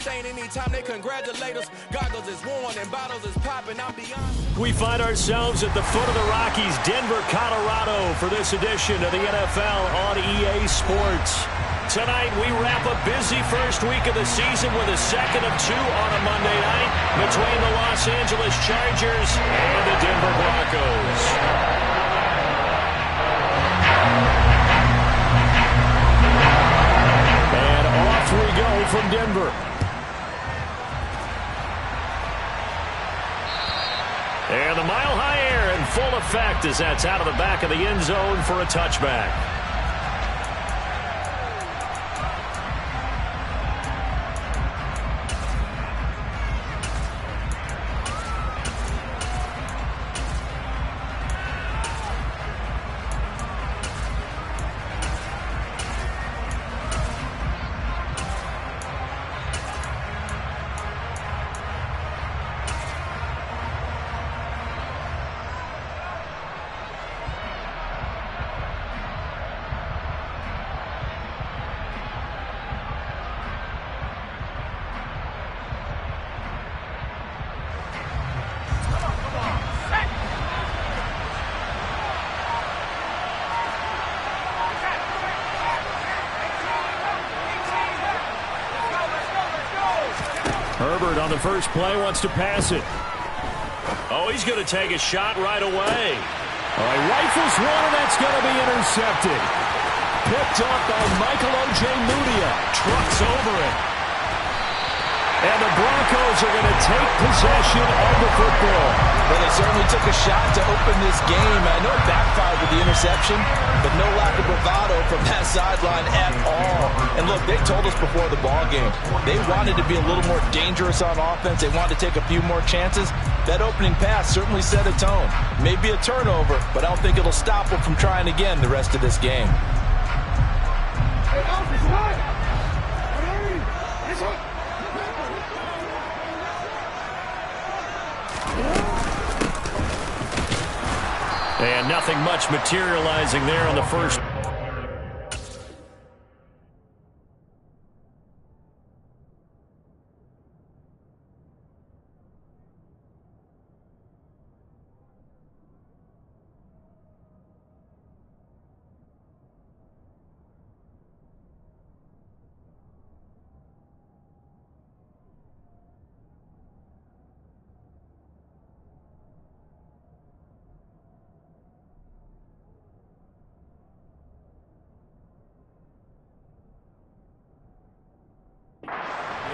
Anytime they congratulate us, goggles is worn and bottles is popping. I'm beyond. We find ourselves at the foot of the Rockies, Denver, Colorado, for this edition of the NFL on EA Sports. Tonight, we wrap a busy first week of the season with a second of two on a Monday night between the Los Angeles Chargers and the Denver Broncos. And off we go from Denver. And the mile-high air in full effect as that's out of the back of the end zone for a touchback. Herbert on the first play wants to pass it. Oh, he's going to take a shot right away. All right, rifles one, and that's going to be intercepted. Picked up by Michael Ojemudia. Trucks over it. And the Broncos are going to take possession of the football. Well, they certainly took a shot to open this game. I know it backfired with the interception, but no lack of bravado from that sideline at all. And look, they told us before the ball game, they wanted to be a little more dangerous on offense. They wanted to take a few more chances. That opening pass certainly set a tone. Maybe a turnover, but I don't think it'll stop them from trying again the rest of this game. And nothing much materializing there on the first.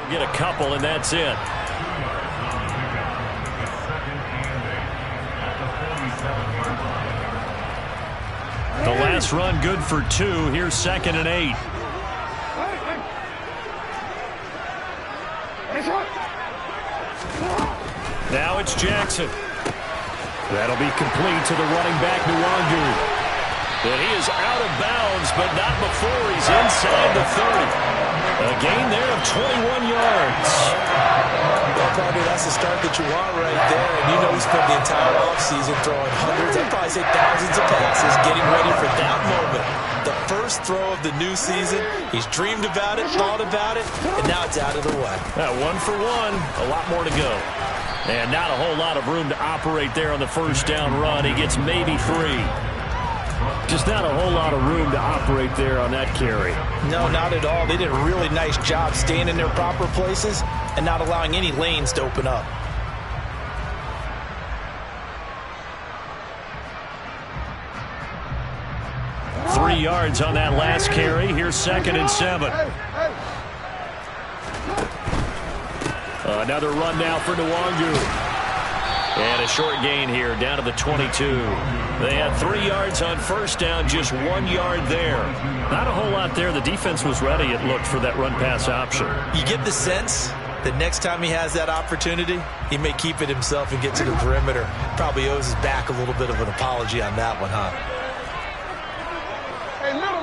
Get a couple, and that's it. The last run good for 2. Here's 2nd and 8. Now it's Jackson. That'll be complete to the running back, Nwangu. And he is out of bounds, but not before he's inside the 30. A gain there of 21 yards. Well, probably that's the start that you want right there. And you know he spent the entire offseason throwing hundreds, I'd probably say thousands of passes, getting ready for that moment. The first throw of the new season. He's dreamed about it, thought about it, and now it's out of the way. 1 for 1. A lot more to go. And not a whole lot of room to operate there on the first down run. He gets maybe 3. Just not a whole lot of room to operate there on that carry. No, not at all. They did a really nice job staying in their proper places and not allowing any lanes to open up. Three yards on that last carry. Here's 2nd and 7. Another run now for Nwangu. And a short gain here down to the 22. They had 3 yards on first down, just 1 yard there. Not a whole lot there. The defense was ready, it looked, for that run-pass option. You get the sense that next time he has that opportunity, he may keep it himself and get to the perimeter. Probably owes his back a little bit of an apology on that one, huh? Hey, middle.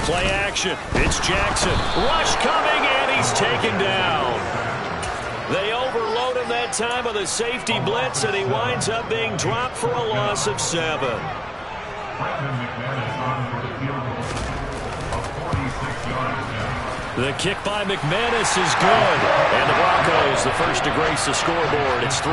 Play action. It's Jackson. Rush coming, and he's taken down. They overload him that time with a safety blitz, and he winds up being dropped for a loss of 7. The kick by McManus is good. And the Broncos, the first to grace the scoreboard. It's 3-0.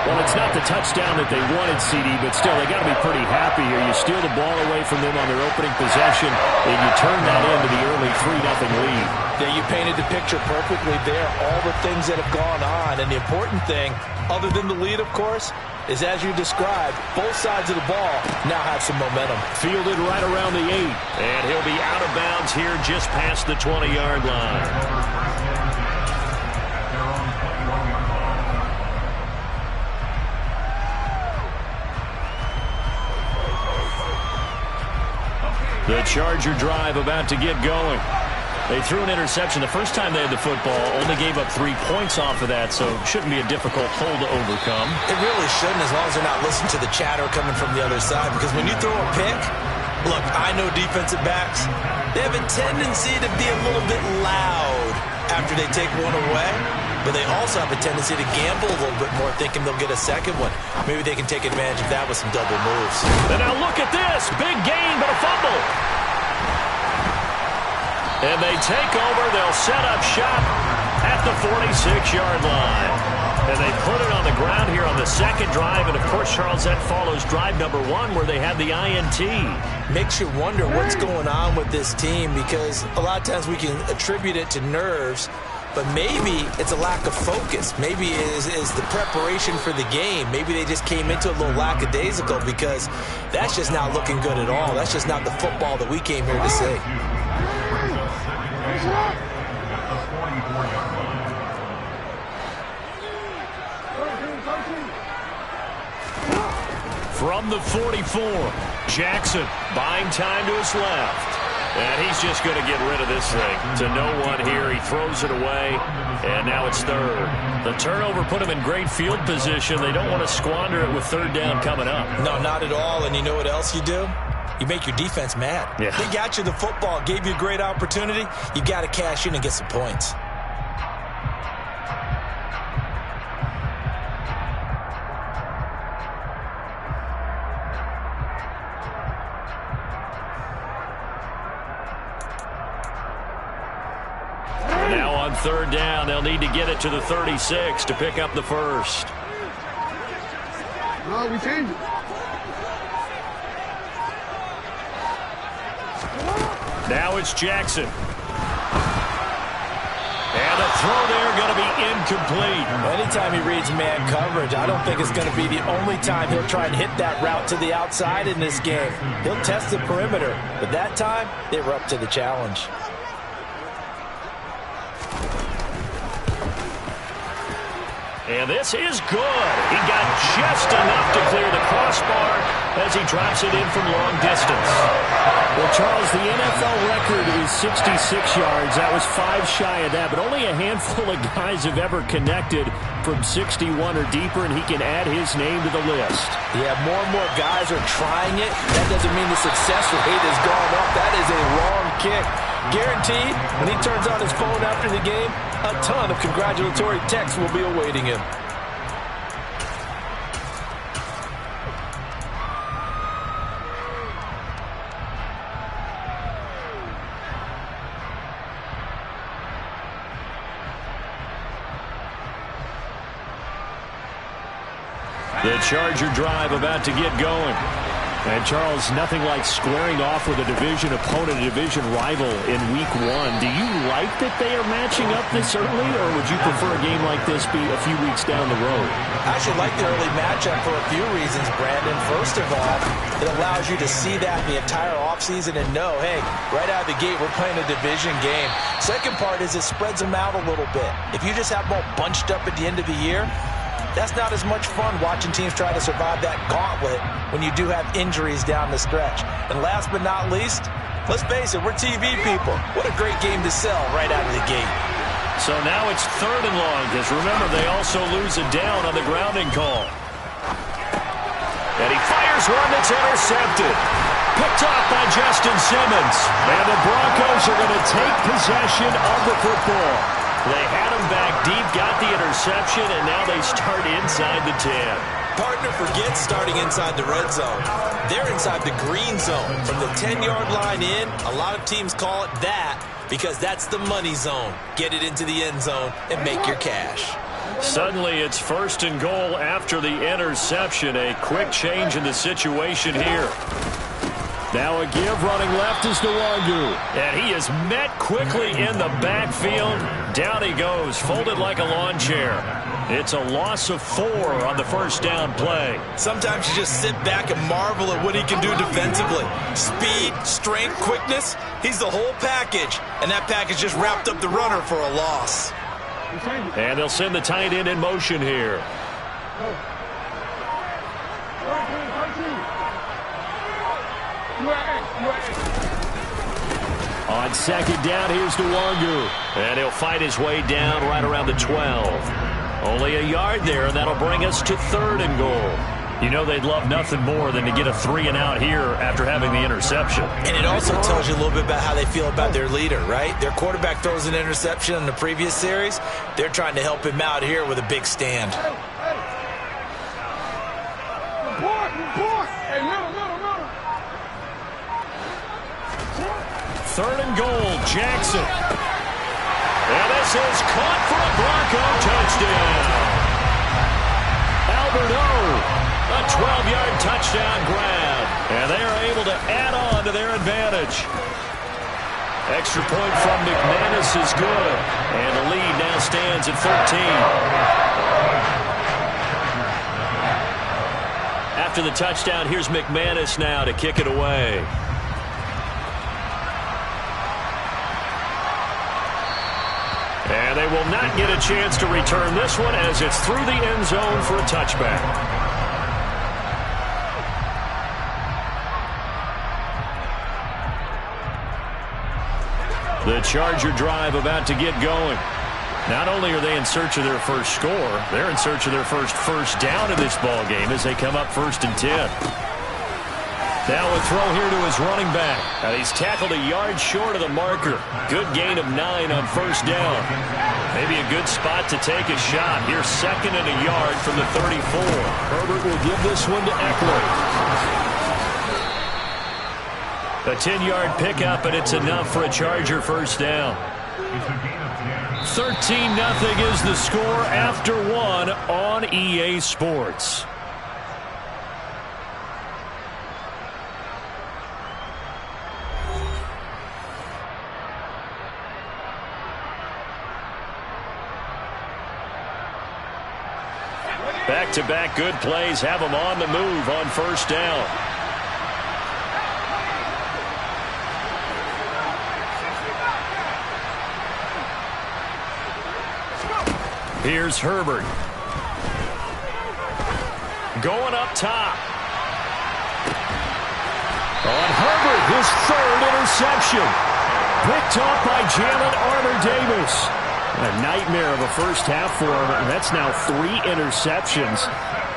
Well, it's not the touchdown that they wanted, CD, but still, they got to be pretty happy here. You steal the ball away from them on their opening possession, and you turn that into the early 3-0 lead. Yeah, you painted the picture perfectly there. All the things that have gone on. And the important thing, other than the lead, of course, is as you described, both sides of the ball now have some momentum. Fielded right around the 8, and he'll be out of bounds here just past the 20-yard line. The Charger drive about to get going. They threw an interception the first time they had the football, only gave up 3 points off of that, so it shouldn't be a difficult hole to overcome. It really shouldn't, as long as they're not listening to the chatter coming from the other side, because when you throw a pick, look, I know defensive backs, they have a tendency to be a little bit loud after they take one away, but they also have a tendency to gamble a little bit more, thinking they'll get a second one. Maybe they can take advantage of that with some double moves. And now look at this, big gain, but a fumble. And they take over. They'll set up shop at the 46-yard line. And they put it on the ground here on the second drive. And, of course, Charles, that follows drive number 1 where they had the INT. Makes you wonder what's going on with this team, because a lot of times we can attribute it to nerves, but maybe it's a lack of focus. Maybe it is the preparation for the game. Maybe they just came into a little lackadaisical, because that's just not looking good at all. That's just not the football that we came here to see. From the 44, Jackson buying time to his left. And he's just going to get rid of this thing to no one here. He throws it away, and now it's third. The turnover put him in great field position. They don't want to squander it with third down coming up. No, not at all. And you know what else you do? You make your defense mad. Yeah. They got you the football, gave you a great opportunity. You got to cash in and get some points. Now on third down, they'll need to get it to the 36 to pick up the first. No, we changed it. Now it's Jackson. And the throw there going to be incomplete. Anytime he reads man coverage, I don't think it's going to be the only time he'll try and hit that route to the outside in this game. He'll test the perimeter, but that time they were up to the challenge. And this is good. He got just enough to clear the crossbar as he drops it in from long distance. Well, Charles, the NFL record is 66 yards. That was 5 shy of that, but only a handful of guys have ever connected from 61 or deeper, and he can add his name to the list. Yeah, more and more guys are trying it. That doesn't mean the success rate has gone up. That is a long kick. Guaranteed, when he turns on his phone after the game, a ton of congratulatory texts will be awaiting him. The Charger drive about to get going. And, Charles, nothing like squaring off with a division opponent, a division rival in Week 1. Do you like that they are matching up this early, or would you prefer a game like this be a few weeks down the road? I actually like the early matchup for a few reasons, Brandon. First of all, it allows you to see that the entire offseason and know, hey, right out of the gate, we're playing a division game. Second part is it spreads them out a little bit. If you just have them all bunched up at the end of the year, that's not as much fun watching teams try to survive that gauntlet when you do have injuries down the stretch. And last but not least, let's face it, we're TV people. What a great game to sell right out of the gate. So now it's third and long, because remember, they also lose a down on the grounding call. And he fires one that's intercepted. Picked off by Justin Simmons. And the Broncos are going to take possession of the football. They had him back deep, got the interception, and now they start inside the 10. Partner forgets starting inside the red zone. They're inside the green zone. From the 10-yard line in, a lot of teams call it that because that's the money zone. Get it into the end zone and make your cash. Suddenly it's 1st and goal after the interception. A quick change in the situation here. Now a give running left is Nwangu. And he is met quickly in the backfield. Down he goes, folded like a lawn chair. It's a loss of 4 on the first down play. Sometimes you just sit back and marvel at what he can do defensively. Speed, strength, quickness, he's the whole package. And that package just wrapped up the runner for a loss. And they'll send the tight end in motion here. On 2nd down, here's Nwangu. And he'll fight his way down right around the 12. Only a yard there, and that'll bring us to 3rd and goal. You know they'd love nothing more than to get a 3-and-out here after having the interception. And it also tells you a little bit about how they feel about their leader, right? Their quarterback throws an interception in the previous series. They're trying to help him out here with a big stand. 3rd and goal, Jackson. And this is caught for a Bronco touchdown. Albert O, a 12-yard touchdown grab. And they are able to add on to their advantage. Extra point from McManus is good. And the lead now stands at 13. After the touchdown, here's McManus now to kick it away. And they will not get a chance to return this one as it's through the end zone for a touchback. The Charger drive about to get going. Not only are they in search of their first score, they're in search of their first down in this ball game as they come up 1st and 10. Now a throw here to his running back. And he's tackled a yard short of the marker. Good gain of 9 on 1st down. Maybe a good spot to take a shot. Here's 2nd and a yard from the 34. Herbert will give this one to Eckler. A 10-yard pickup, and it's enough for a Charger first down. 13-0 is the score after 1 on EA Sports. Back-to-back good plays have them on the move on 1st down. Here's Herbert. Going up top. On Herbert, his 3rd interception. Picked off by Jalen Armour-Davis. A nightmare of a first half for him, and that's now 3 interceptions.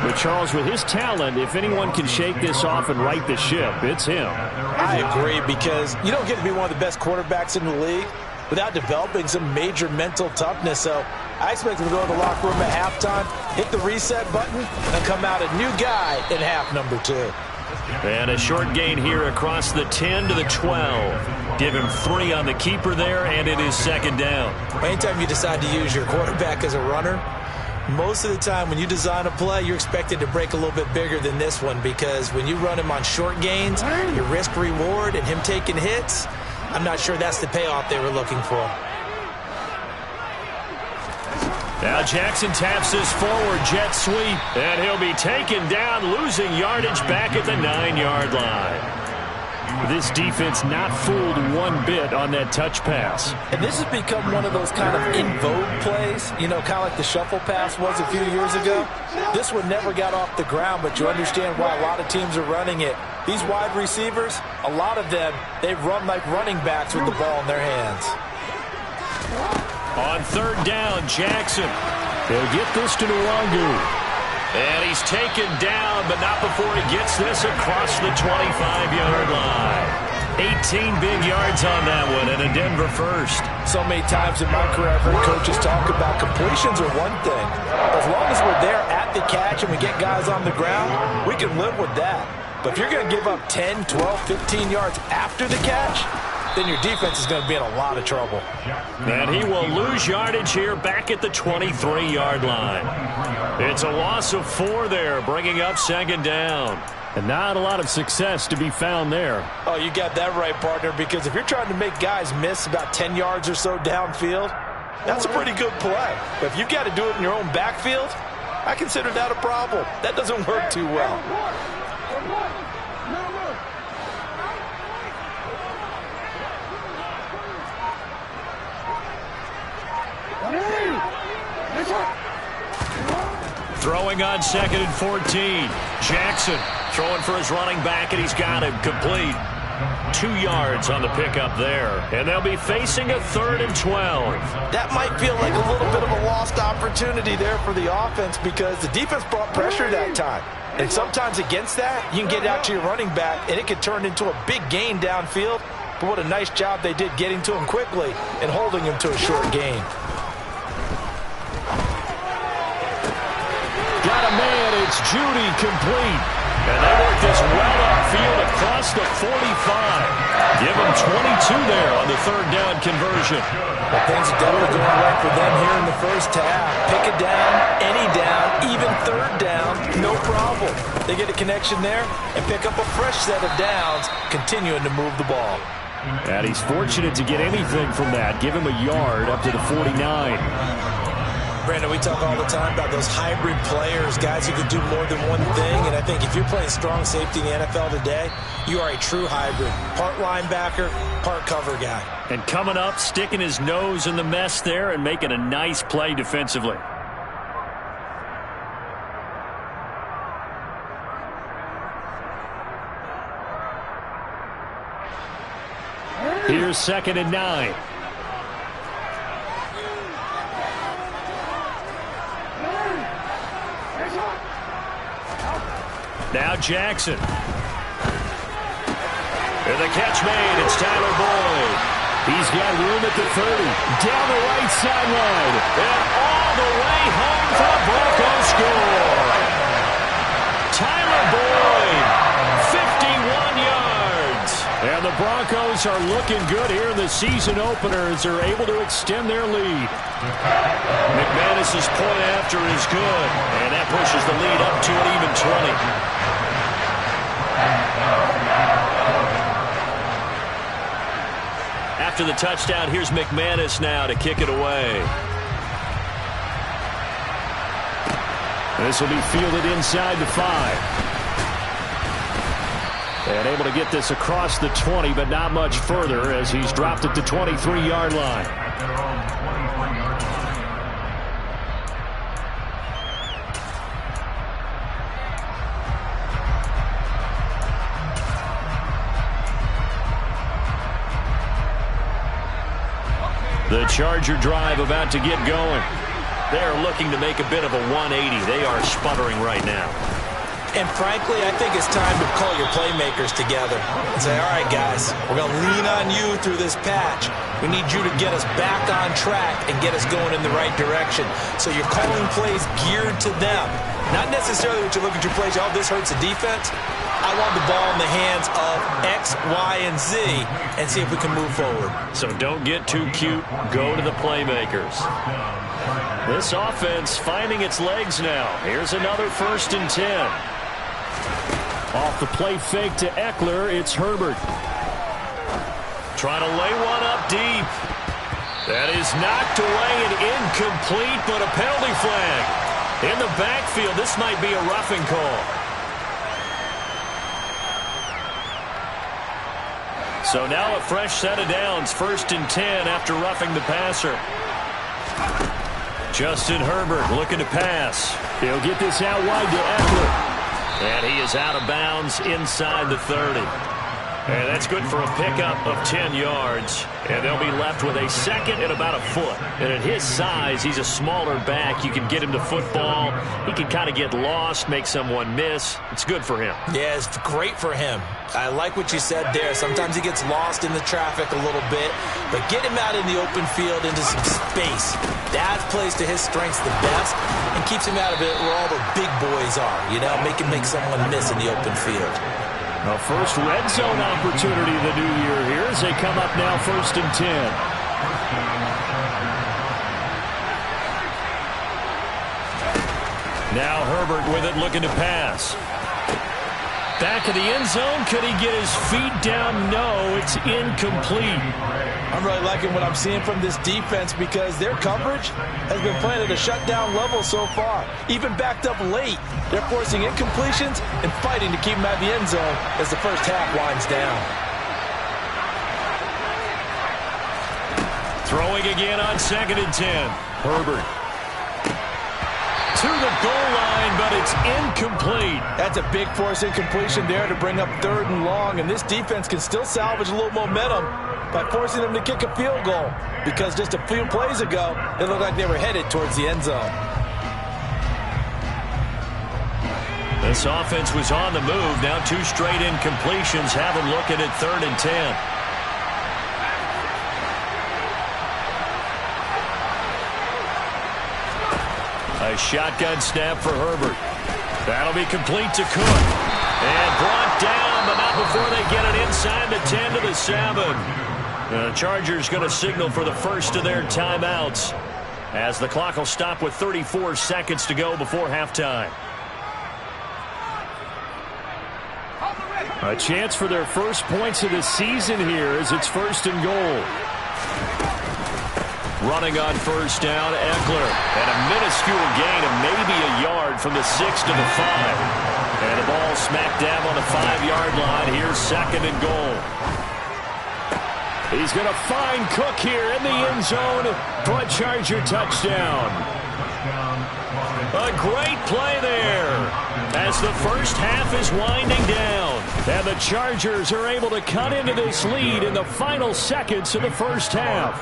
But Charles, with his talent, if anyone can shake this off and right the ship, it's him. I agree, because you don't get to be one of the best quarterbacks in the league without developing some major mental toughness. So I expect him to go to the locker room at halftime, hit the reset button, and come out a new guy in half number 2. And a short gain here across the 10 to the 12. Give him 3 on the keeper there, and it is 2nd down. Anytime you decide to use your quarterback as a runner, most of the time when you design a play, you're expected to break a little bit bigger than this one, because when you run him on short gains, your risk-reward and him taking hits, I'm not sure that's the payoff they were looking for. Now Jackson taps his forward jet sweep, and he'll be taken down, losing yardage back at the 9-yard line. This defense not fooled one bit on that touch pass. And this has become one of those kind of in vogue plays, you know, kind of like the shuffle pass was a few years ago. This one never got off the ground, but you understand why a lot of teams are running it. These wide receivers, a lot of them, they run like running backs with the ball in their hands. On 3rd down, Jackson. They'll get this to Nwangu. And he's taken down, but not before he gets this across the 25-yard line. 18 big yards on that one, and a Denver first. So many times in my career, I've heard coaches talk about completions are one thing. As long as we're there at the catch and we get guys on the ground, we can live with that. But if you're going to give up 10, 12, 15 yards after the catch, then your defense is going to be in a lot of trouble. And he will lose yardage here back at the 23-yard line. It's a loss of 4 there, bringing up second down. And not a lot of success to be found there. Oh, you got that right, partner, because if you're trying to make guys miss about 10 yards or so downfield, that's a pretty good play. But if you've got to do it in your own backfield, I consider that a problem. That doesn't work too well. Throwing on 2nd and 14. Jackson throwing for his running back, and he's got him complete. 2 yards on the pickup there. And they'll be facing a 3rd and 12. That might feel like a little bit of a lost opportunity there for the offense because the defense brought pressure that time. And sometimes against that, you can get out to your running back, and it could turn into a big gain downfield. But what a nice job they did getting to him quickly and holding him to a short gain. Got a man, it's Judy complete. And they work this well upfield across the 45. Give him 22 there on the 3rd down conversion. But things are definitely going right for them here in the first half. Pick it down, any down, even 3rd down, no problem. They get a connection there and pick up a fresh set of downs, continuing to move the ball. And he's fortunate to get anything from that. Give him a yard up to the 49. Brandon, we talk all the time about those hybrid players, guys who can do more than one thing. And I think if you're playing strong safety in the NFL today, you are a true hybrid. Part linebacker, part cover guy. And coming up, sticking his nose in the mess there and making a nice play defensively. Here's 2nd and 9. Now Jackson. And the catch made. It's Tyler Boyd. He's got room at the 30. Down the right sideline. And all the way home for the Broncos score. Tyler Boyd, 51 yards. And the Broncos are looking good here in the season openers. They're able to extend their lead. McManus's point after is good. And that pushes the lead up to an even 20. After the touchdown, here's McManus now to kick it away. This will be fielded inside the 5. And able to get this across the 20, but not much further as he's dropped at the 23-yard line. The Charger drive about to get going. They're looking to make a bit of a 180. They are sputtering right now. And frankly, I think it's time to call your playmakers together and say, all right, guys, we're going to lean on you through this patch. We need you to get us back on track and get us going in the right direction. So you're calling plays geared to them. Not necessarily what you look at your plays, oh, this hurts the defense. I want the ball in the hands of X, Y, and Z and see if we can move forward. So don't get too cute. Go to the playmakers. This offense finding its legs now. Here's another 1st and 10. Off the play fake to Eckler, it's Herbert. Trying to lay one up deep. That is knocked away and incomplete, but a penalty flag. In the backfield, this might be a roughing call. So now a fresh set of downs, 1st and 10 after roughing the passer. Justin Herbert looking to pass. He'll get this out wide to Eckler. And he is out of bounds inside the 30. And that's good for a pickup of 10 yards. And they'll be left with a second and about a foot. And at his size, he's a smaller back. You can get him to football. He can kind of get lost, make someone miss. It's good for him. Yeah, it's great for him. I like what you said there. Sometimes he gets lost in the traffic a little bit. But get him out in the open field into some space. That plays to his strengths the best and keeps him out of it where all the big boys are. You know, make someone miss in the open field. A first red zone opportunity of the new year here as they come up now 1st and 10. Now Herbert with it, looking to pass. Back of the end zone. Could he get his feet down? No, it's incomplete. I'm really liking what I'm seeing from this defense because their coverage has been playing at a shutdown level so far. Even backed up late, they're forcing incompletions and fighting to keep them at the end zone as the first half winds down. Throwing again on 2nd and 10. Herbert to the goal line, but it's incomplete. That's a big force incompletion there to bring up 3rd and long, and this defense can still salvage a little momentum by forcing them to kick a field goal because just a few plays ago, it looked like they were headed towards the end zone. This offense was on the move. Now 2 straight incompletions have them looking at 3rd and 10. A shotgun snap for Herbert. That'll be complete to Cook. And brought down, but not before they get it inside the 10 to the 7. The Chargers going to signal for the first of their timeouts as the clock will stop with 34 seconds to go before halftime. A chance for their first points of the season here as it's 1st and goal. Running on 1st down, Eckler. And a minuscule gain of maybe a yard from the 6 to the 5. And the ball smack dab on the 5-yard line. Here's 2nd and goal. He's going to find Cook here in the end zone for a Charger touchdown. A great play there as the first half is winding down. And the Chargers are able to cut into this lead in the final seconds of the first half.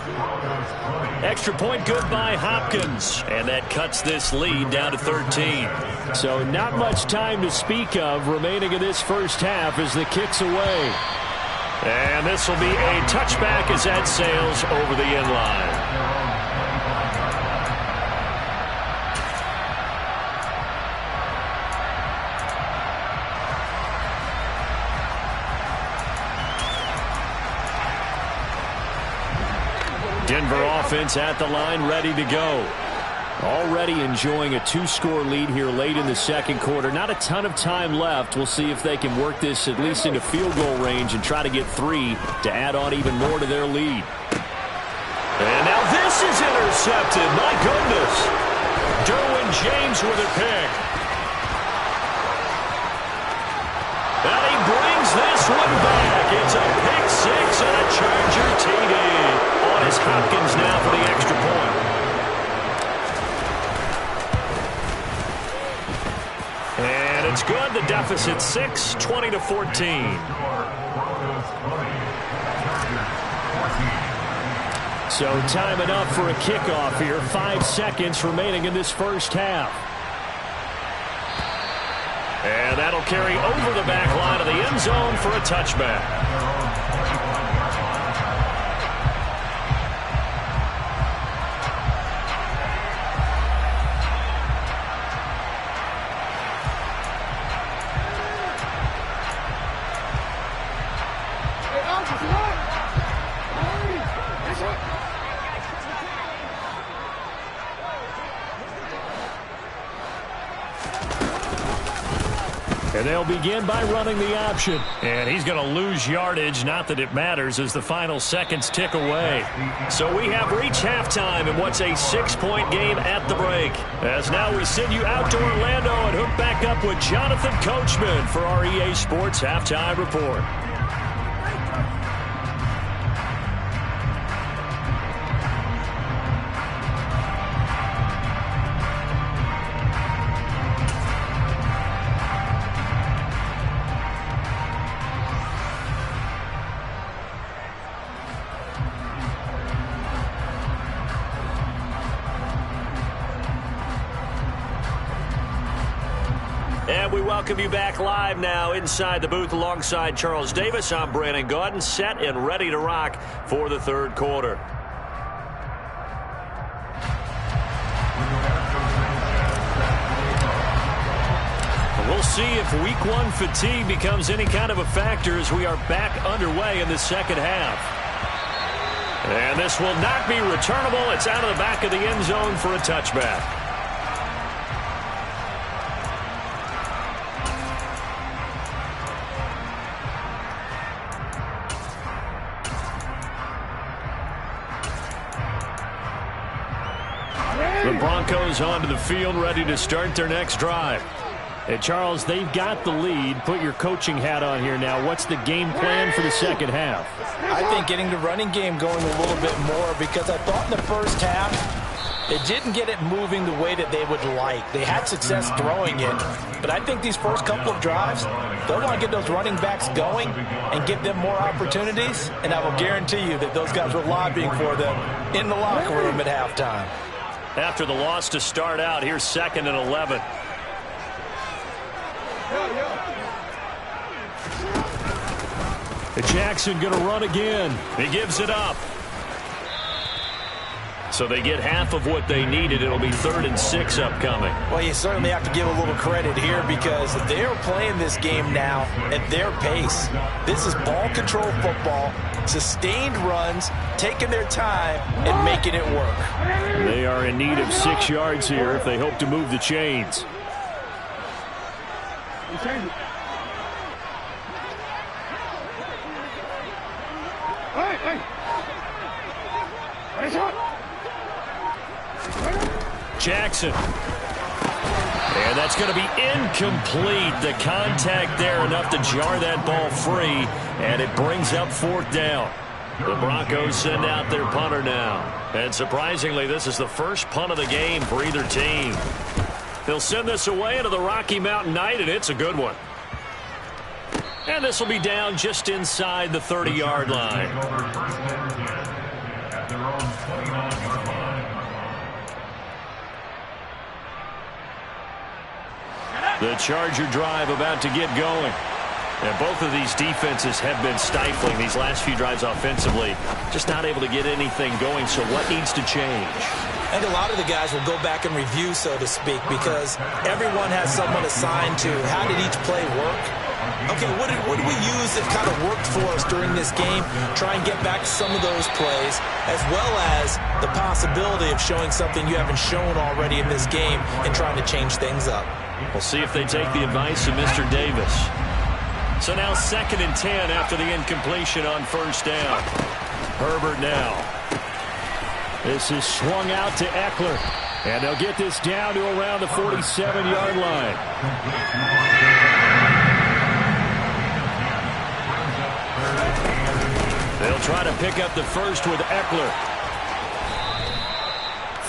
Extra point good by Hopkins. And that cuts this lead down to 13. So not much time to speak of remaining in this first half as the kick's away. And this will be a touchback as that sails over the end line. Denver offense at the line, ready to go. Already enjoying a 2-score lead here late in the second quarter. Not a ton of time left. We'll see if they can work this at least into field goal range and try to get 3 to add on even more to their lead. And now this is intercepted. My goodness. Derwin James with a pick. And he brings this one back. It's a pick 6 and a Charger TD. On is Hopkins now for the extra point. And it's good. The deficit 6, 20-14. So time enough for a kickoff here. 5 seconds remaining in this first half. And that'll carry over the back line of the end zone for a touchback. And they'll begin by running the option. And he's going to lose yardage. Not that it matters as the final seconds tick away. So we have reached halftime in what's a 6-point game at the break. As now we send you out to Orlando and hook back up with Jonathan Coachman for our EA Sports Halftime Report. And we welcome you back live now inside the booth alongside Charles Davis. I'm Brandon Gaudin, set and ready to rock for the third quarter. We'll see if week one fatigue becomes any kind of a factor as we are back underway in the second half. And this will not be returnable. It's out of the back of the end zone for a touchback. The Broncos onto the field, ready to start their next drive. Hey, Charles, they've got the lead. Put your coaching hat on here now. What's the game plan for the second half? I think getting the running game going a little bit more, because I thought in the first half they didn't get it moving the way that they would like. They had success throwing it, but I think these first couple of drives, they'll want to get those running backs going and give them more opportunities, and I will guarantee you that those guys were lobbying for them in the locker room at halftime. After the loss to start out, here's 2nd and 11. Jackson going to run again. He gives it up. So they get half of what they needed. It'll be 3rd and 6 upcoming. Well, you certainly have to give a little credit here, because they're playing this game now at their pace. This is ball control football, sustained runs, taking their time and making it work. They are in need of 6 yards here if they hope to move the chains. Jackson. And that's going to be incomplete. The contact there enough to jar that ball free, and it brings up 4th down. The Broncos send out their punter now. And surprisingly, this is the first punt of the game for either team. They'll send this away into the Rocky Mountain Night, and it's a good one. And this will be down just inside the 30-yard line. The Charger drive about to get going. And both of these defenses have been stifling these last few drives offensively. Just not able to get anything going, so what needs to change? I think a lot of the guys will go back and review, so to speak, because everyone has someone assigned to how did each play work. Okay, what did we use that kind of worked for us during this game? Try and get back to some of those plays, as well as the possibility of showing something you haven't shown already in this game and trying to change things up. We'll see if they take the advice of Mr. Davis. So now 2nd and 10 after the incompletion on 1st down. Herbert now. This is swung out to Eckler. And they'll get this down to around the 47-yard line. They'll try to pick up the first with Eckler.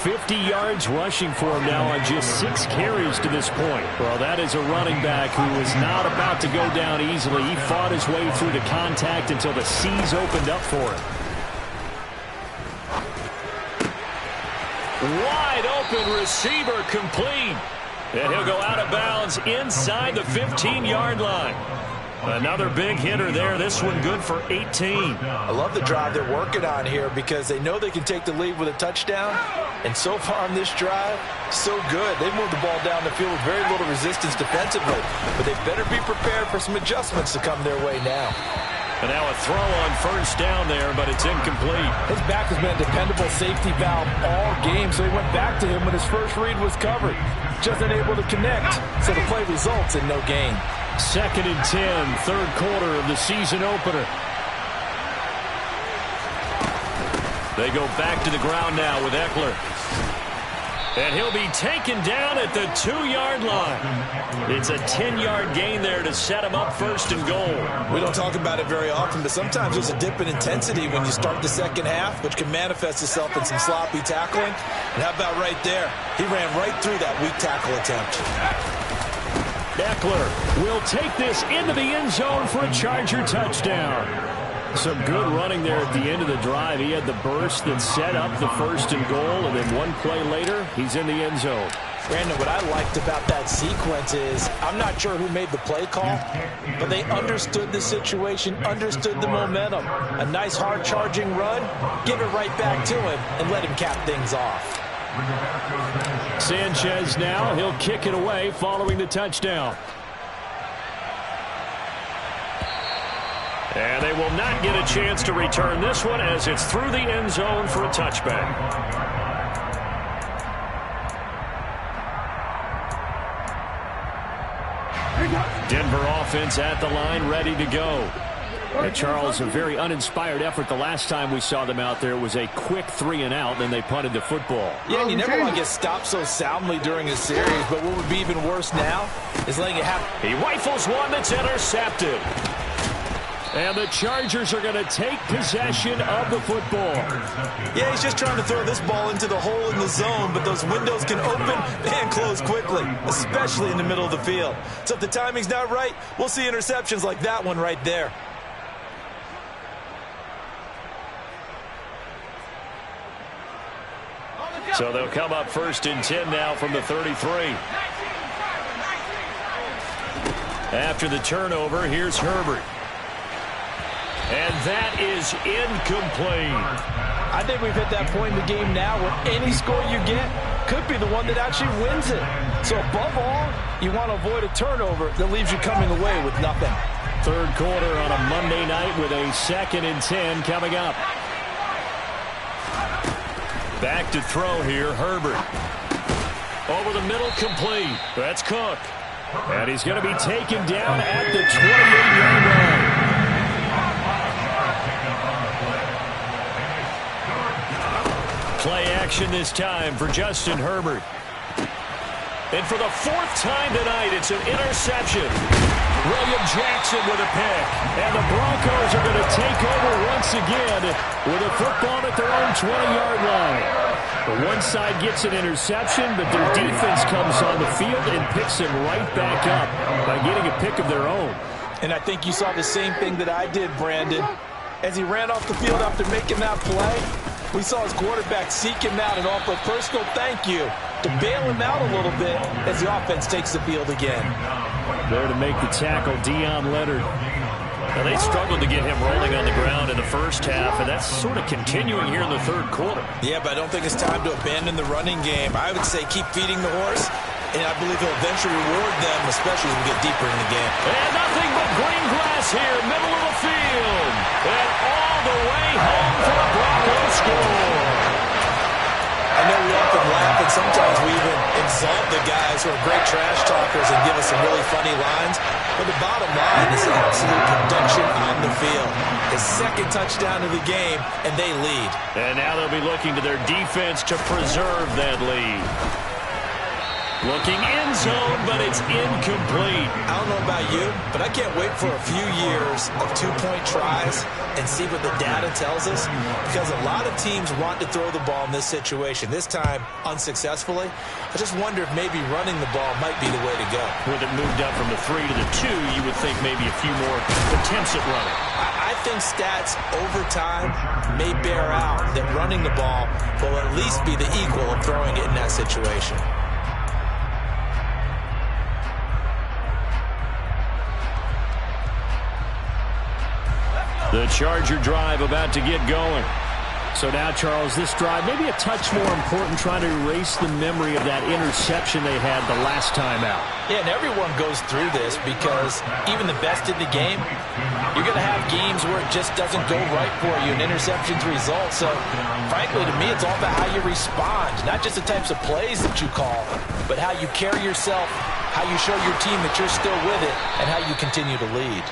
50 yards rushing for him now on just 6 carries to this point. Well, that is a running back who was not about to go down easily. He fought his way through the contact until the seas opened up for him. Wide open receiver complete. And he'll go out of bounds inside the 15-yard line. Another big hitter there. This one good for 18. I love the drive they're working on here, because they know they can take the lead with a touchdown. And so far on this drive, so good. They moved the ball down the field with very little resistance defensively. But they better be prepared for some adjustments to come their way now. And now a throw on 1st down there, but it's incomplete. His back has been a dependable safety valve all game, so he went back to him when his first read was covered. Just unable to connect, so the play results in no gain. 2nd and 10, 3rd quarter of the season opener. They go back to the ground now with Eckler. And he'll be taken down at the 2-yard line. It's a 10-yard gain there to set him up 1st and goal. We don't talk about it very often, but sometimes there's a dip in intensity when you start the second half, which can manifest itself in some sloppy tackling. And how about right there? He ran right through that weak tackle attempt. Eckler will take this into the end zone for a Charger touchdown. Some good running there at the end of the drive. He had the burst that set up the 1st and goal, and then one play later, he's in the end zone. Brandon, what I liked about that sequence is I'm not sure who made the play call, but they understood the situation, understood the momentum. A nice hard-charging run, give it right back to him, and let him cap things off. Sanchez now, he'll kick it away following the touchdown. And they will not get a chance to return this one as it's through the end zone for a touchback. Denver offense at the line, ready to go. And Charles, a very uninspired effort. The last time we saw them out there was a quick 3-and-out, then they punted the football. Yeah, and you never want to get stopped so soundly during a series, but what would be even worse now is letting it happen. He rifles one that's intercepted. And the Chargers are going to take possession of the football. Yeah, he's just trying to throw this ball into the hole in the zone, but those windows can open and close quickly, especially in the middle of the field. So if the timing's not right, we'll see interceptions like that one right there. So they'll come up 1st and 10 now from the 33. After the turnover, here's Herbert. And that is incomplete. I think we've hit that point in the game now where any score you get could be the one that actually wins it. So above all, you want to avoid a turnover that leaves you coming away with nothing. Third quarter on a Monday night with a 2nd and 10 coming up. Back to throw here, Herbert. Over the middle, complete. That's Cook. And he's going to be taken down at the 28-yard line. Play action this time for Justin Herbert. And for the 4th time tonight, it's an interception. William Jackson with a pick. And the Broncos are going to take over once again with a football at their own 20-yard line. The one side gets an interception, but their defense comes on the field and picks him right back up by getting a pick of their own. And I think you saw the same thing that I did, Brandon. As he ran off the field after making that play, we saw his quarterback seek him out and offer a personal thank you to bail him out a little bit as the offense takes the field again. There to make the tackle, Deion Leonard. Now, they struggled to get him rolling on the ground in the first half, and that's sort of continuing here in the third quarter. Yeah, but I don't think it's time to abandon the running game. I would say keep feeding the horse, and I believe he'll eventually reward them, especially as we get deeper in the game. And nothing but green grass here, middle of the field. And all the way home for the Broncos score. I know we often laugh, and sometimes we even exalt the guys who are great trash talkers and give us some really funny lines. But the bottom line is absolute production on the field. His 2nd touchdown of the game, and they lead. And now they'll be looking to their defense to preserve that lead. Looking end zone, but it's incomplete. I don't know about you, but I can't wait for a few years of 2-point tries and see what the data tells us, because a lot of teams want to throw the ball in this situation, this time unsuccessfully. I just wonder if maybe running the ball might be the way to go. With it moved up from the 3 to the 2, you would think maybe a few more attempts at running. I think stats over time may bear out that running the ball will at least be the equal of throwing it in that situation. The Charger drive about to get going. So now, Charles, this drive maybe a touch more important, trying to erase the memory of that interception they had the last time out. Yeah, and everyone goes through this because even the best in the game, you're going to have games where it just doesn't go right for you, and interceptions result. So, frankly, to me, it's all about how you respond, not just the types of plays that you call, but how you carry yourself, how you show your team that you're still with it, and how you continue to lead.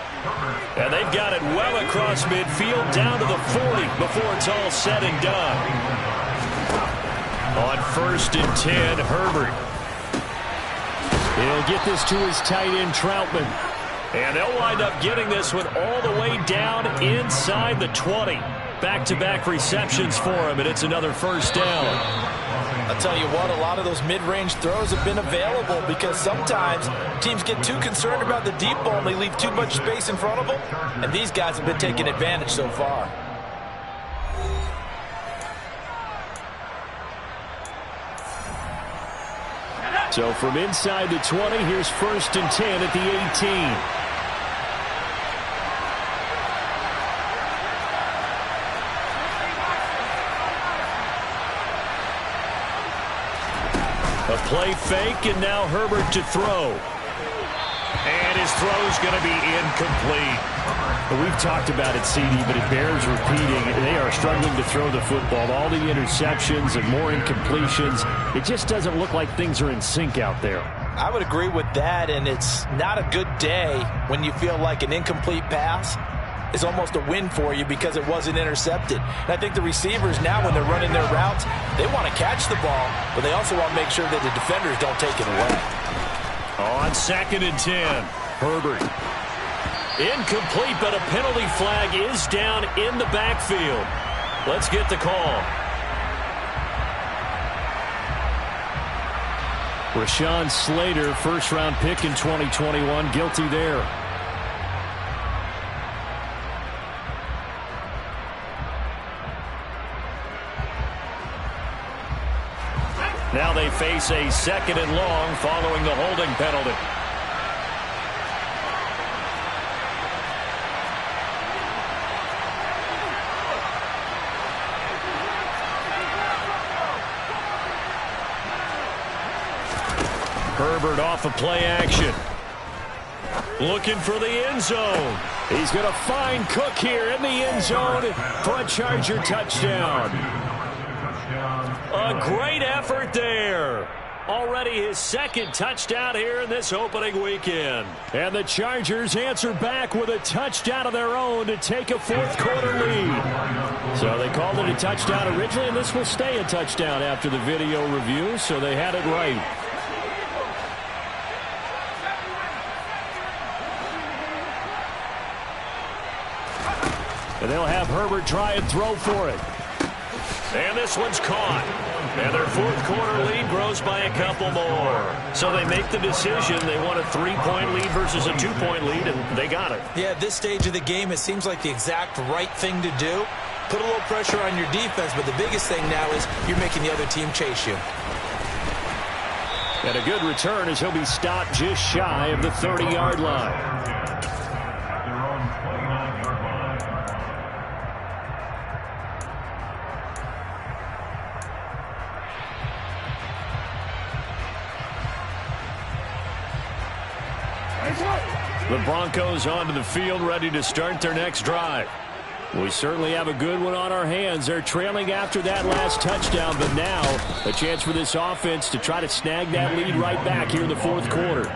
And they've got it well across midfield, down to the 40 before it's all said and done. On 1st and 10, Herbert. He'll get this to his tight end, Troutman. And they'll wind up getting this one all the way down inside the 20. Back-to-back receptions for him, and it's another 1st down. I'll tell you what, a lot of those mid-range throws have been available because sometimes teams get too concerned about the deep ball and they leave too much space in front of them, and these guys have been taking advantage so far. So from inside the 20, here's 1st and 10 at the 18. A play fake, and now Herbert to throw. And his throw's going to be incomplete. We've talked about it, CD, but it bears repeating. They are struggling to throw the football. All the interceptions and more incompletions. It just doesn't look like things are in sync out there. I would agree with that, and it's not a good day when you feel like an incomplete pass is almost a win for you because it wasn't intercepted. And I think the receivers now, when they're running their routes, they want to catch the ball, but they also want to make sure that the defenders don't take it away. On 2nd and 10, Herbert. Incomplete, but a penalty flag is down in the backfield. Let's get the call. Rashawn Slater, first-round pick in 2021, guilty there. Now they face a 2nd and long following the holding penalty. Herbert off of play action. Looking for the end zone. He's going to find Cook here in the end zone for a Charger touchdown. A great effort there. Already his 2nd touchdown here in this opening weekend. And the Chargers answer back with a touchdown of their own to take a 4th quarter lead. So they called it a touchdown originally, and this will stay a touchdown after the video review, so they had it right. And they'll have Herbert try and throw for it. And this one's caught. And their 4th quarter lead grows by a couple more. So they make the decision. They want a 3-point lead versus a 2-point lead, and they got it. Yeah, at this stage of the game, it seems like the exact right thing to do. Put a little pressure on your defense, but the biggest thing now is you're making the other team chase you. And a good return as he'll be stopped just shy of the 30-yard line. The Broncos onto the field, ready to start their next drive. We certainly have a good one on our hands. They're trailing after that last touchdown, but now a chance for this offense to try to snag that lead right back here in the 4th quarter.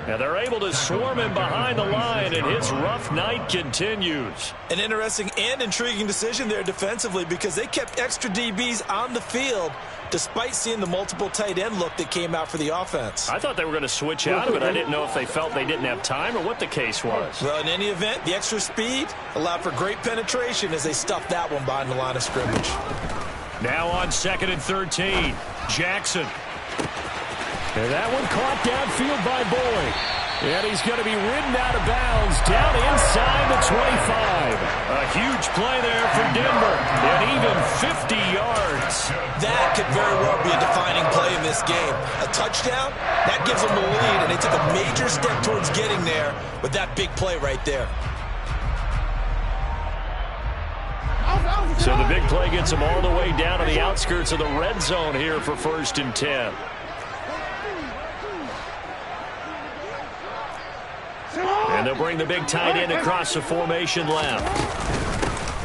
And they're able to swarm him behind the line, and his rough night continues. An interesting and intriguing decision there defensively because they kept extra DBs on the field despite seeing the multiple tight end look that came out for the offense. I thought they were going to switch out of it. I didn't know if they felt they didn't have time or what the case was. Well, in any event, the extra speed allowed for great penetration as they stuffed that one behind the line of scrimmage. Now on 2nd and 13, Jackson. And that one caught downfield by Boyd. And he's going to be ridden out of bounds down inside the 25. A huge play there for Denver. And even 50 yards. That could very well be a defining play in this game. A touchdown, that gives them the lead, and they took a major step towards getting there with that big play right there. So the big play gets them all the way down to the outskirts of the red zone here for 1st and 10. And they'll bring the big tight end across the formation left.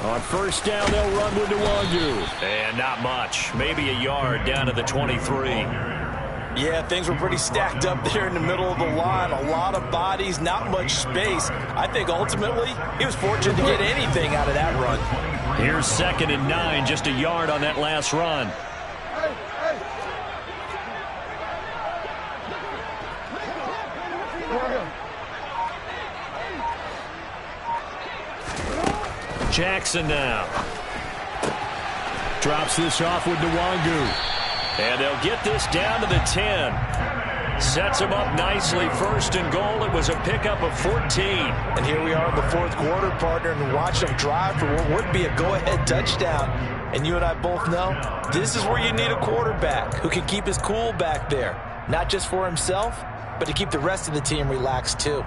On 1st down, they'll run with Nwangu. And not much. Maybe a yard down to the 23. Yeah, things were pretty stacked up there in the middle of the line. A lot of bodies, not much space. I think ultimately he was fortunate to get anything out of that run. Here's 2nd and 9, just a yard on that last run. Jackson now. Drops this off with Nwangu. And they'll get this down to the 10. Sets him up nicely. 1st and goal. It was a pickup of 14. And here we are in the 4th quarter, partner, and watch them drive for what would be a go-ahead touchdown. And you and I both know this is where you need a quarterback who can keep his cool back there. not just for himself, but to keep the rest of the team relaxed too.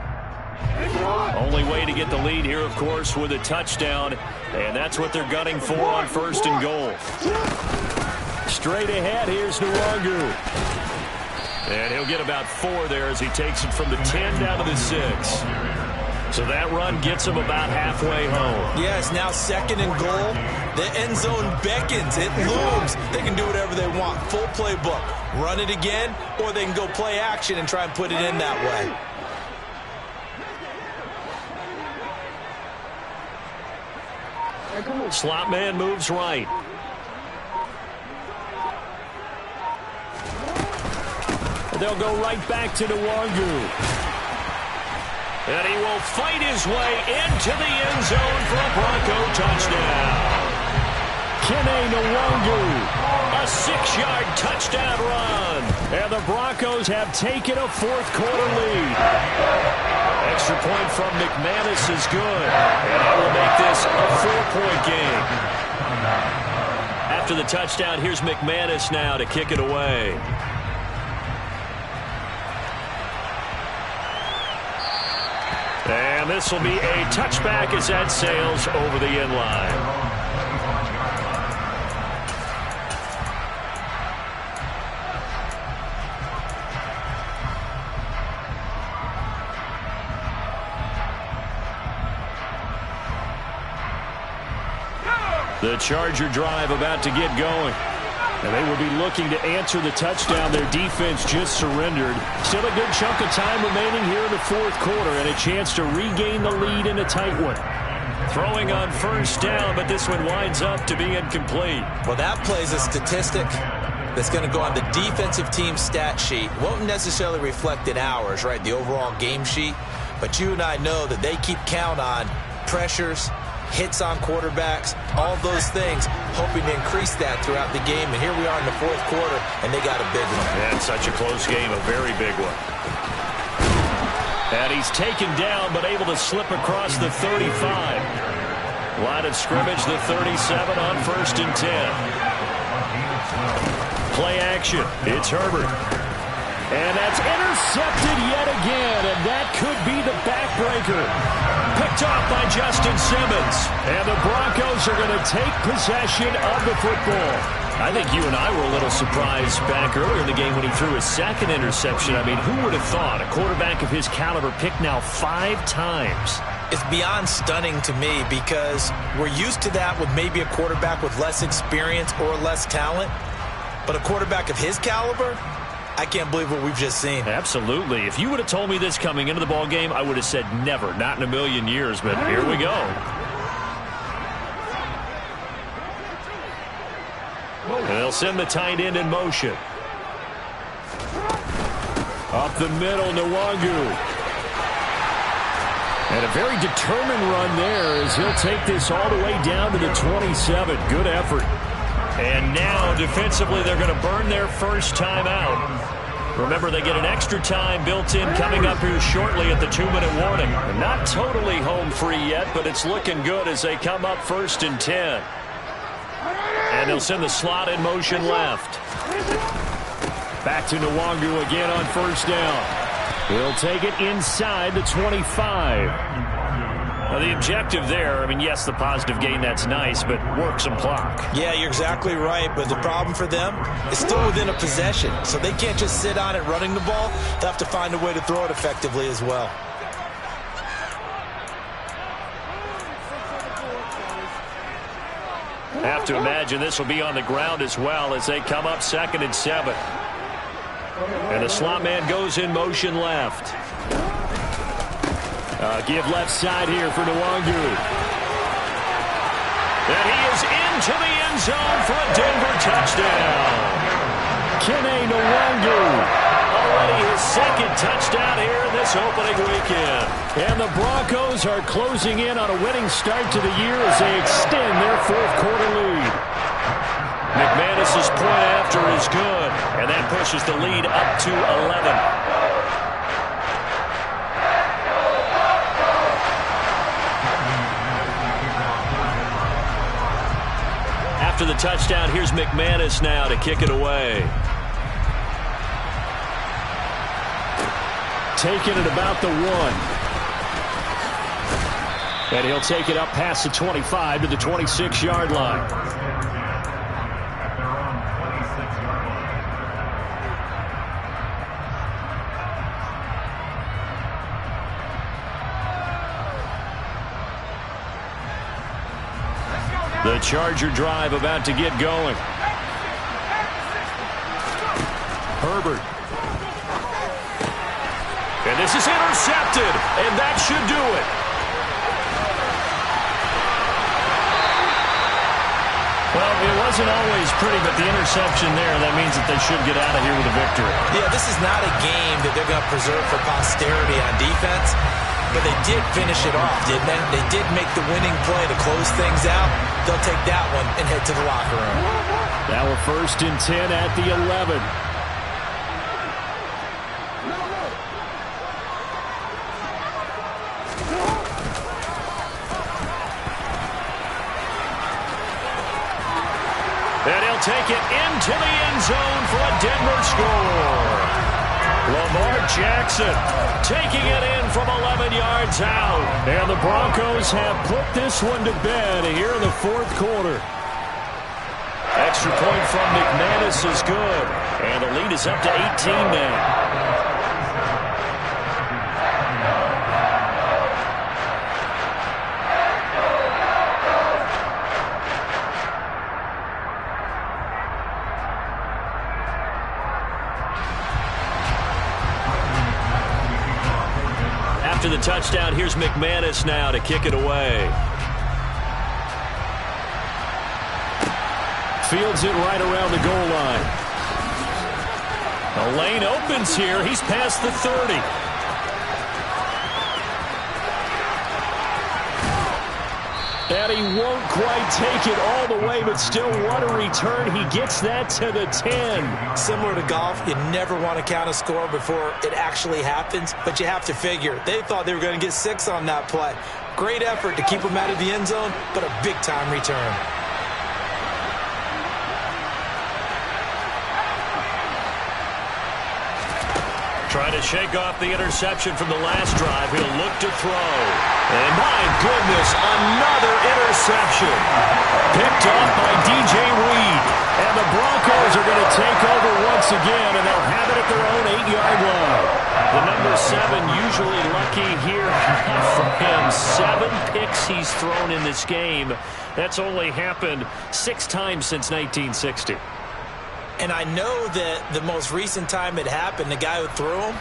Only way to get the lead here, of course, with a touchdown, and that's what they're gunning for on 1st and goal. Straight ahead, here's Nwangu. And he'll get about 4 there as he takes it from the 10 down to the 6. So that run gets him about halfway home. Yeah, it's now 2nd and goal. The end zone beckons. It looms. They can do whatever they want. Full playbook. Run it again, or they can go play action and try and put it in that way. Slot man moves right. They'll go right back to Nwangu. And he will fight his way into the end zone for a Bronco touchdown. Kene Nwangu, a 6-yard touchdown run. And the Broncos have taken a 4th quarter lead. Extra point from McManus is good. And that will make this a 4-point game. After the touchdown, here's McManus now to kick it away. And this will be a touchback as that sails over the end line. The Charger drive about to get going. And they will be looking to answer the touchdown their defense just surrendered. Still a good chunk of time remaining here in the 4th quarter and a chance to regain the lead in a tight one. Throwing on 1st down, but this one winds up to be incomplete. Well, that plays a statistic that's going to go on the defensive team stat sheet. Won't necessarily reflect in ours, right, the overall game sheet. But you and I know that they keep count on pressures, hits on quarterbacks, all those things, hoping to increase that throughout the game. And here we are in the 4th quarter, and they got a big one. And such a close game, a very big one. And he's taken down, but able to slip across the 35. Line of scrimmage, the 37 on 1st and 10. Play action. It's Herbert. And that's intercepted yet again, and that could be the backbreaker. Picked off by Justin Simmons. And the Broncos are going to take possession of the football. I think you and I were a little surprised back earlier in the game when he threw his 2nd interception. I mean, who would have thought a quarterback of his caliber picked now 5 times? It's beyond stunning to me because we're used to that with maybe a quarterback with less experience or less talent. But a quarterback of his caliber, I can't believe what we've just seen. Absolutely. If you would have told me this coming into the ball game, I would have said never, not in a million years, but here we go. And they'll send the tight end in motion. Up the middle, Nwangu. And a very determined run there as he'll take this all the way down to the 27. Good effort. And now, defensively, they're going to burn their first time out. Remember, they get an extra time built in coming up here shortly at the 2-minute warning. They're not totally home free yet, but it's looking good as they come up 1st and 10. And they'll send the slot in motion left. Back to Nwangu again on 1st down. He'll take it inside the 25. Now, the objective there, I mean, yes, the positive gain, that's nice, but work some clock. Yeah, you're exactly right, but the problem for them is still within a possession, so they can't just sit on it running the ball. They'll have to find a way to throw it effectively as well. Have to imagine this will be on the ground as well as they come up 2nd and 7. And the slot man goes in motion left. Give left side here for Nwangu. And he is into the end zone for a Denver touchdown. Kene Nwangu. Already his 2nd touchdown here in this opening weekend. And the Broncos are closing in on a winning start to the year as they extend their 4th quarter lead. McManus's point after is good, and that pushes the lead up to 11. After the touchdown, here's McManus now to kick it away. taken at about the 1. And he'll take it up past the 25 to the 26-yard line. The Charger drive about to get going. Herbert. And this is intercepted, and that should do it. Well, it wasn't always pretty, but the interception there, that means that they should get out of here with a victory. Yeah, this is not a game that they're going to preserve for posterity on defense, but they did finish it off, didn't they? They did make the winning play to close things out. They'll take that one and head to the locker room. Now we're 1st and 10 at the 11. And he'll take it into the end zone for a Denver score. Lamar Jackson taking it in from 11 yards out. And the Broncos have put this one to bed here in the 4th quarter. Extra point from McManus is good. And the lead is up to 18 now. After the touchdown, here's McManus now to kick it away. Fields it right around the goal line. The lane opens here. He's past the 30. And he won't quite take it all the way, but still what a return. He gets that to the 10. Similar to golf, you never want to count a score before it actually happens, but you have to figure. They thought they were going to get 6 on that play. Great effort to keep them out of the end zone, but a big-time return. Trying to shake off the interception from the last drive. He'll look to throw. And my goodness, another interception. Picked off by DJ Reed. And the Broncos are going to take over once again, and they'll have it at their own 8-yard line. The number 7 usually lucky here for him. 7 picks he's thrown in this game. That's only happened 6 times since 1960. And I know that the most recent time it happened, the guy who threw him,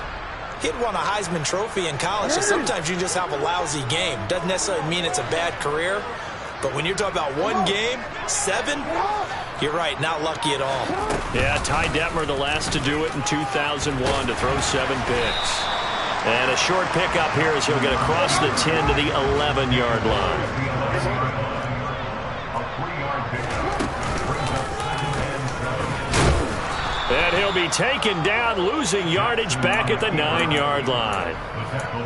he'd won a Heisman Trophy in college. So sometimes you just have a lousy game. Doesn't necessarily mean it's a bad career. But when you're talking about one game, 7, you're right, not lucky at all. Yeah, Ty Detmer, the last to do it in 2001 to throw 7 picks. And a short pickup here as he'll get across the 10 to the 11-yard line. And he'll be taken down, losing yardage back at the 9-yard line.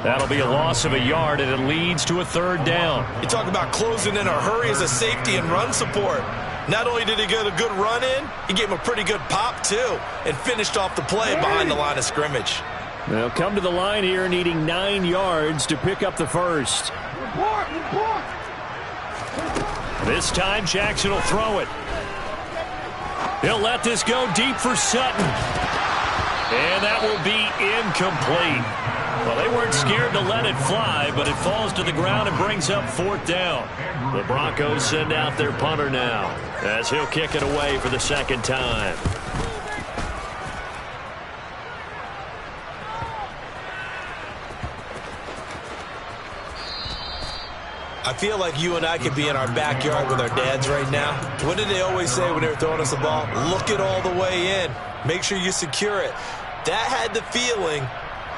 That'll be a loss of a yard, and it leads to a 3rd down. You talk about closing in a hurry as a safety and run support. Not only did he get a good run in, he gave him a pretty good pop, too, and finished off the play behind the line of scrimmage. They'll come to the line here needing 9 yards to pick up the first. This time, Jackson will throw it. He'll let this go deep for Sutton. And that will be incomplete. Well, they weren't scared to let it fly, but it falls to the ground and brings up 4th down. The Broncos send out their punter now as he'll kick it away for the 2nd time. I feel like you and I could be in our backyard with our dads right now. What did they always say when they were throwing us the ball? Look it all the way in. Make sure you secure it. That had the feeling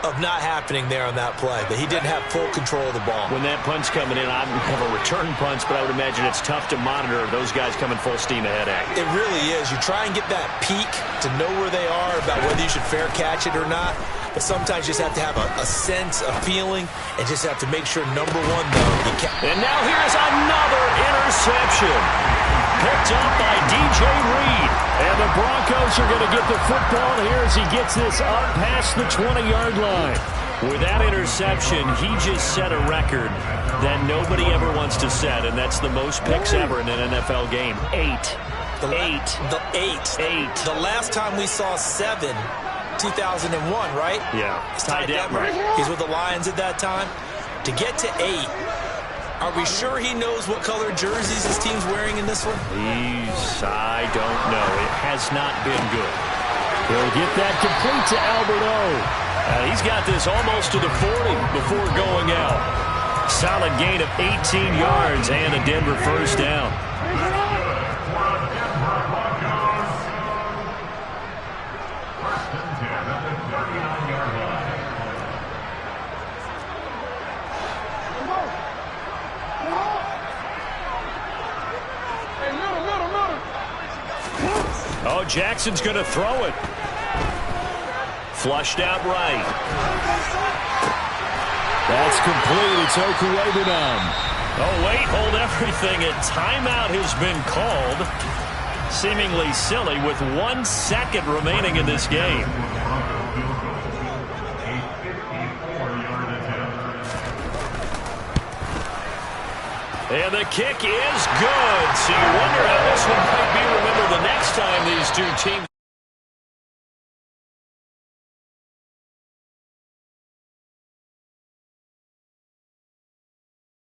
of not happening there on that play, that he didn't have full control of the ball. When that punch coming in, I don't have a return punch, but I would imagine it's tough to monitor those guys coming full steam ahead at you. It really is. You try and get that peek to know where they are about whether you should fair catch it or not. But sometimes you just have to have a sense, a feeling, and just have to make sure, number 1, though, you can't. And now here's another interception. Picked up by DJ Reed. And the Broncos are going to get the football here as he gets this up past the 20-yard line. With that interception, he just set a record that nobody ever wants to set, and that's the most picks ever in an NFL game. 8. The last time we saw 7, 2001, right? Yeah. Ty Detmer. He's with the Lions at that time. To get to 8, are we sure he knows what color jerseys his team's wearing in this one? I don't know. It has not been good. He'll get that complete to Albert O. He's got this almost to the 40 before going out. Solid gain of 18 yards and a Denver first down. Oh, Jackson's going to throw it. Flushed out right. That's complete. It's Okuwebunam. Oh, wait, hold everything. A timeout has been called. Seemingly silly with 1 second remaining in this game. And the kick is good. So you wonder how this one might be remembered the next time these two teams